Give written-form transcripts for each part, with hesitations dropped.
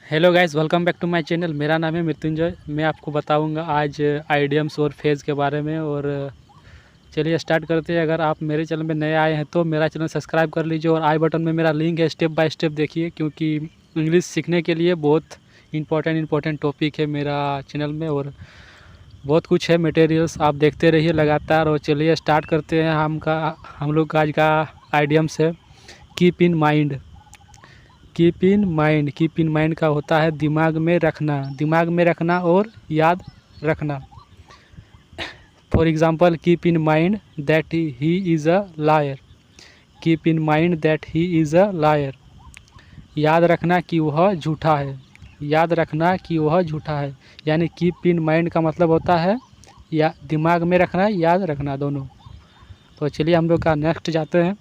Hello guys, welcome back to my channel. मेरा नाम है मृत्युंजय। मैं आपको बताऊंगा आज आइडियम्स और फेज़ के बारे में। और चलिए स्टार्ट करते हैं। अगर आप मेरे चैनल में नए आए हैं तो मेरा चैनल सब्सक्राइब कर लीजिए और आई बटन में मेरा लिंक है, स्टेप बाय स्टेप देखिए, क्योंकि इंग्लिश सीखने के लिए बहुत इंपॉर्टेंट टॉपिक है मेरा चैनल में। और बहुत कुछ है मटेरियल्स, आप देखते रहिए लगातार। और चलिए स्टार्ट करते हैं। हम लोग का आज का आइडियम्स है keep in mind. Keep in mind का होता है दिमाग में रखना और याद रखना। For example, keep in mind that he is a liar. Keep in mind that he is a liar. याद रखना कि वह झूठा है। याद रखना कि वह झूठा है। यानी कीप इन माइंड का मतलब होता है या दिमाग में रखना, याद रखना, दोनों। तो चलिए हम लोग का नेक्स्ट जाते हैं।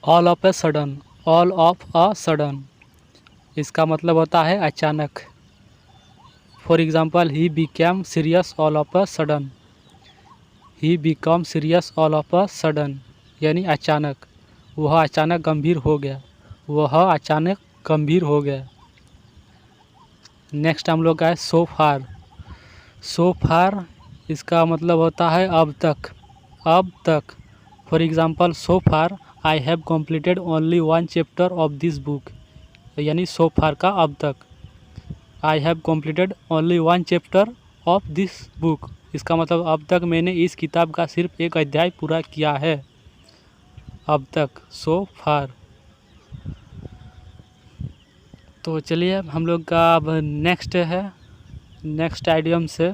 All of a sudden. All of a sudden, इसका मतलब होता है अचानक। For example, he become serious all of a sudden. He become serious all of a sudden, यानी अचानक। वह अचानक गंभीर हो गया। वह अचानक गंभीर हो गया। नेक्स्ट हम लोग का है सो फार। सो फार, इसका मतलब होता है अब तक। अब तक। For example, so far I have completed only one chapter of this book. यानी सो फार का अब तक। I have completed only one chapter of this book, इसका मतलब अब तक मैंने इस किताब का सिर्फ एक अध्याय पूरा किया है। अब तक, सो फार। तो चलिए हम लोग का अब नेक्स्ट आइडियम से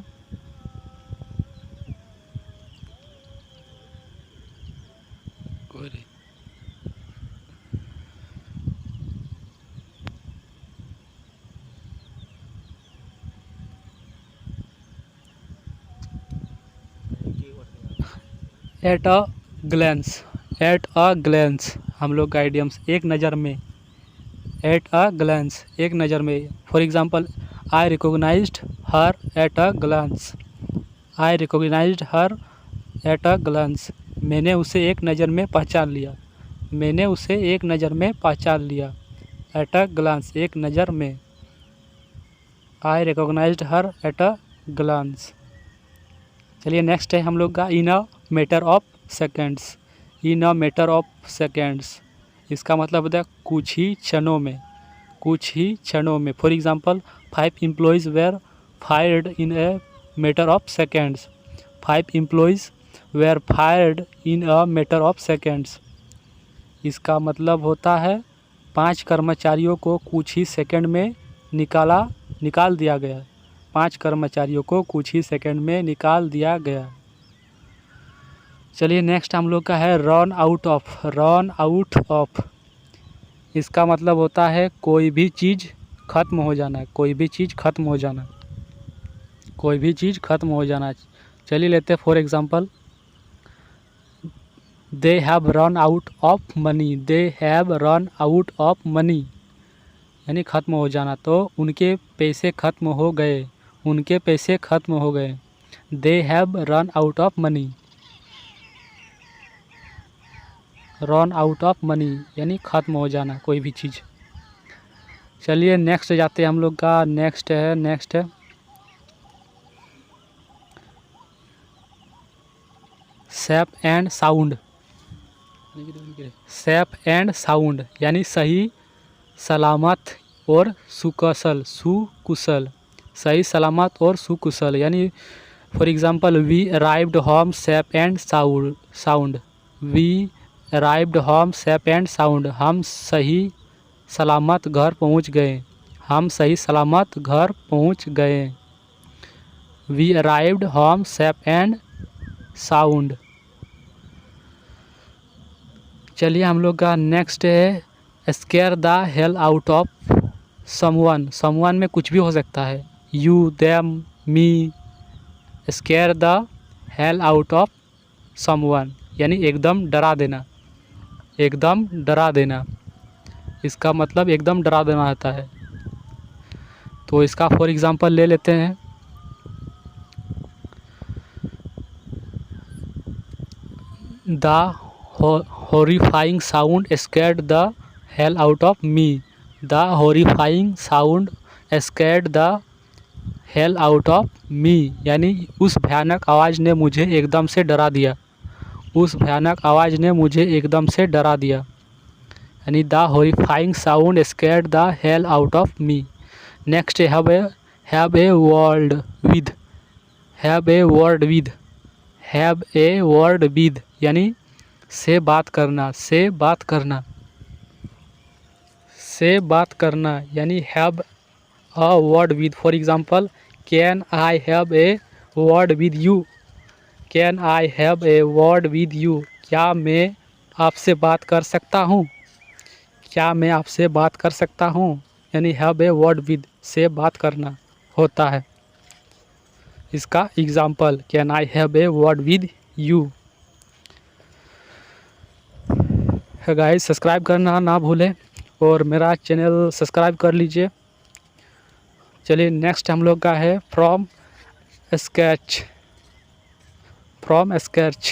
at a glance. At a glance हम लोग का आइडियम्स एक नज़र में। एट अ ग्लैंस, एक नज़र में। For example, I recognized her at a glance. I recognized her at a glance, मैंने उसे एक नज़र में पहचान लिया। मैंने उसे एक नज़र में पहचान लिया। एट अ ग्लांस, एक नज़र में। I recognized her at a glance. चलिए नेक्स्ट है हम लोग का in a matter of seconds. In a matter of seconds, इसका मतलब होता है कुछ ही क्षणों में। कुछ ही क्षणों में। For example, 5 employees were fired in a matter of seconds. 5 employees were fired in a matter of seconds, इसका मतलब होता है 5 कर्मचारियों को कुछ ही सेकंड में निकाल दिया गया। 5 कर्मचारियों को कुछ ही सेकंड में निकाल दिया गया। चलिए नेक्स्ट हम लोग का है run out of. Run out of, इसका मतलब होता है कोई भी चीज़ ख़त्म हो जाना। कोई भी चीज़ ख़त्म हो जाना। कोई भी चीज़ ख़त्म हो जाना। चलिए लेते हैं for example, they have run out of money. They have run out of money, यानी ख़त्म हो जाना। तो उनके पैसे ख़त्म हो गए। उनके पैसे ख़त्म हो गए। They have run out of money. Run out of money यानी ख़त्म हो जाना कोई भी चीज़। चलिए नेक्स्ट जाते हैं हम लोग का। नेक्स्ट है safe and sound. Safe and sound यानी सही सलामत और सुकुशल। सही सलामत और सुकुशल, यानी for example, we arrived home safe and sound. We arrived home safe and sound, हम सही सलामत घर पहुंच गए। हम सही सलामत घर पहुंच गए। We arrived home safe and sound. चलिए हम लोग का नेक्स्ट है scare the hell out of someone. Someone में कुछ भी हो सकता है। You, them, me. Scare the hell out of someone यानी एकदम डरा देना। एकदम डरा देना, इसका मतलब एकदम डरा देना होता है। तो इसका फॉर एग्ज़ाम्पल ले लेते हैं। The horrifying sound scared the hell out of me. The horrifying sound scared the hell out of me, यानी उस भयानक आवाज़ ने मुझे एकदम से डरा दिया। उस भयानक आवाज़ ने मुझे एकदम से डरा दिया, यानी the horrifying sound scared the hell out of me. Next have a word with, have a word with, have a word with यानी से बात करना, से बात करना, से बात करना, यानी have a word with. For example, can I have a word with you, can I have a word with you, क्या मैं आपसे बात कर सकता हूँ, क्या मैं आपसे बात कर सकता हूँ, यानी हैव ए वर्ड विद से बात करना होता है। इसका example, can I have a word with you. Guys, subscribe करना ना भूलें और मेरा चैनल सब्सक्राइब कर लीजिए। चलिए नेक्स्ट हम लोग का है फ्रॉम स्केच। फ्रॉम स्केच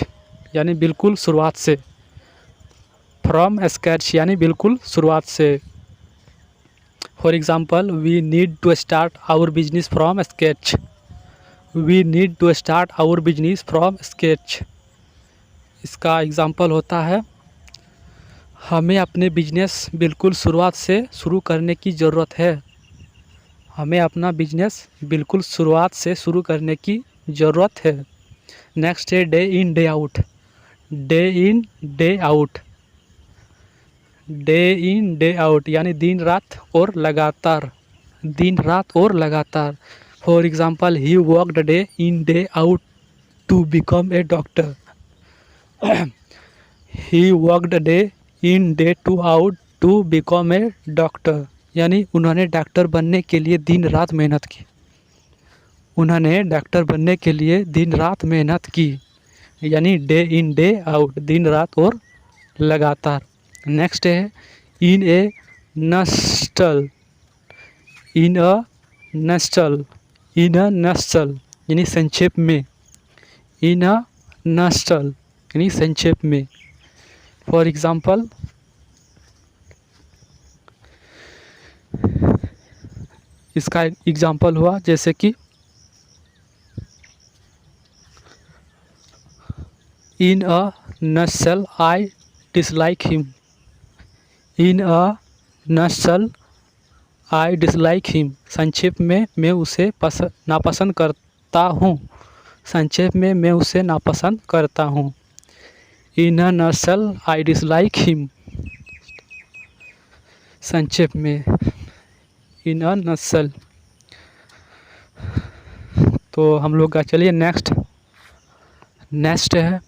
यानी बिल्कुल शुरुआत से, फ्रॉम स्केच यानी बिल्कुल शुरुआत से। For example, we need to start our business from scratch, we need to start our business from scratch. इसका एग्ज़ाम्पल होता है, हमें अपने बिजनेस बिल्कुल शुरुआत से शुरू करने की ज़रूरत है, हमें अपना बिजनेस बिल्कुल शुरुआत से शुरू करने की ज़रूरत है। नेक्स्ट है day in day out, day in day out, day in day out यानी दिन रात और लगातार, दिन रात और लगातार। For example, he worked day in day out to become a doctor, he worked day in day to out to become a doctor, यानी उन्होंने डॉक्टर बनने के लिए दिन रात मेहनत की, उन्होंने डॉक्टर बनने के लिए दिन रात मेहनत की, यानी डे इन डे आउट, दिन रात और लगातार। नेक्स्ट है इन ए नस्टल, इन अ नस्टल, इन अ नस्टल यानी संक्षेप में, इन अ नस्टल यानी संक्षेप में। फॉर एग्ज़ाम्पल, इसका एग्जाम्पल हुआ जैसे कि in a nutshell I dislike him, in a nutshell I dislike him, संक्षेप में मैं उसे नापसंद करता हूँ, संक्षेप में मैं उसे नापसंद करता हूँ। In a nutshell I dislike him, संक्षेप में, इन अ नटशेल। तो हम लोग का चलिए नेक्स्ट है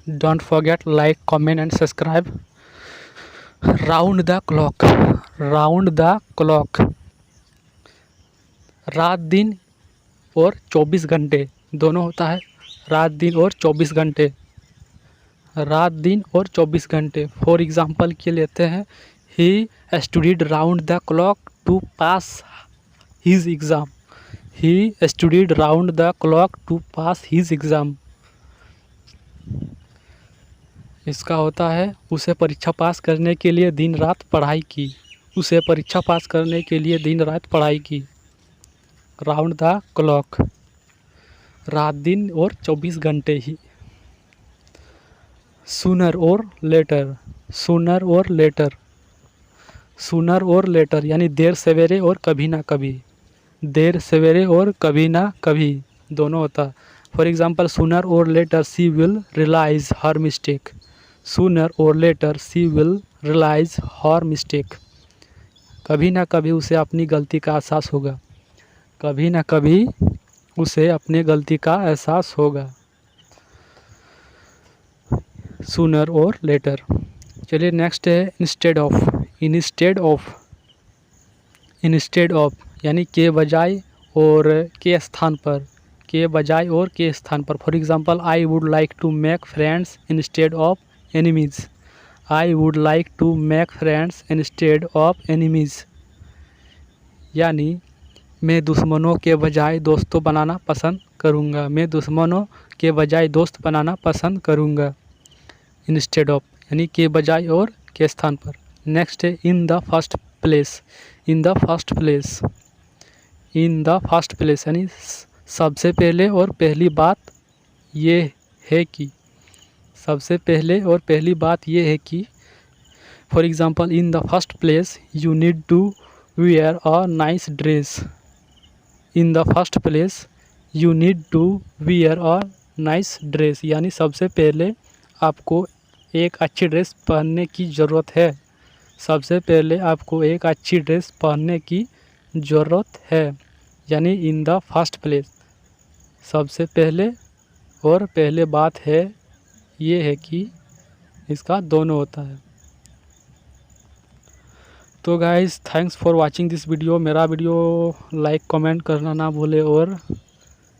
don't forget like, comment and subscribe. Round the clock, round the clock, रात दिन और 24 घंटे दोनों होता है, रात दिन और 24 घंटे, रात दिन और 24 घंटे। फॉर एग्ज़ाम्पल के लेते हैं, he studied round the clock to pass his exam, he studied round the clock to pass his exam. इसका होता है, उसे परीक्षा पास करने के लिए दिन रात पढ़ाई की, उसे परीक्षा पास करने के लिए दिन रात पढ़ाई की। राउंड द क्लॉक, रात दिन और 24 घंटे ही। Sooner or letter, sooner or letter, sooner or letter यानी देर सवेरे और कभी ना कभी, देर सवेरे और कभी ना कभी दोनों होता। For example, sooner or later she will realize her mistake, sooner or later she will realize her mistake, कभी ना कभी उसे अपनी गलती का एहसास होगा, कभी ना कभी उसे अपनी गलती का एहसास होगा। Sooner or letter. चलिए नेक्स्ट है instead of, instead of, instead of यानी के बजाय और के स्थान पर, के बजाय और के स्थान पर। For example, I would like to make friends instead of enemies, I would like to make friends instead of enemies, यानी मैं दुश्मनों के बजाय दोस्तों बनाना पसंद करूँगा, मैं दुश्मनों के बजाय दोस्त बनाना पसंद करूँगा। इंस्टेड ऑफ यानी के बजाय और के स्थान पर। नेक्स्ट है इन the first place. In the first place, in the first place यानी सबसे पहले और पहली बात ये है कि, सबसे पहले और पहली बात ये है कि, for example in the first place you need to wear a nice dress. In the first place you need to wear a nice dress, यानी सबसे पहले आपको एक अच्छी ड्रेस पहनने की ज़रूरत है। सबसे पहले आपको एक अच्छी ड्रेस पहनने की ज़रूरत है, यानी इन द फर्स्ट प्लेस सबसे पहले और पहले बात है ये है कि, इसका दोनों होता है। तो guys thanks for watching this video. मेरा वीडियो लाइक कमेंट करना ना भूले और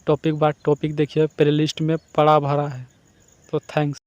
टॉपिक बाय टॉपिक देखिए, प्लेलिस्ट में पड़ा भरा है। तो थैंक्स।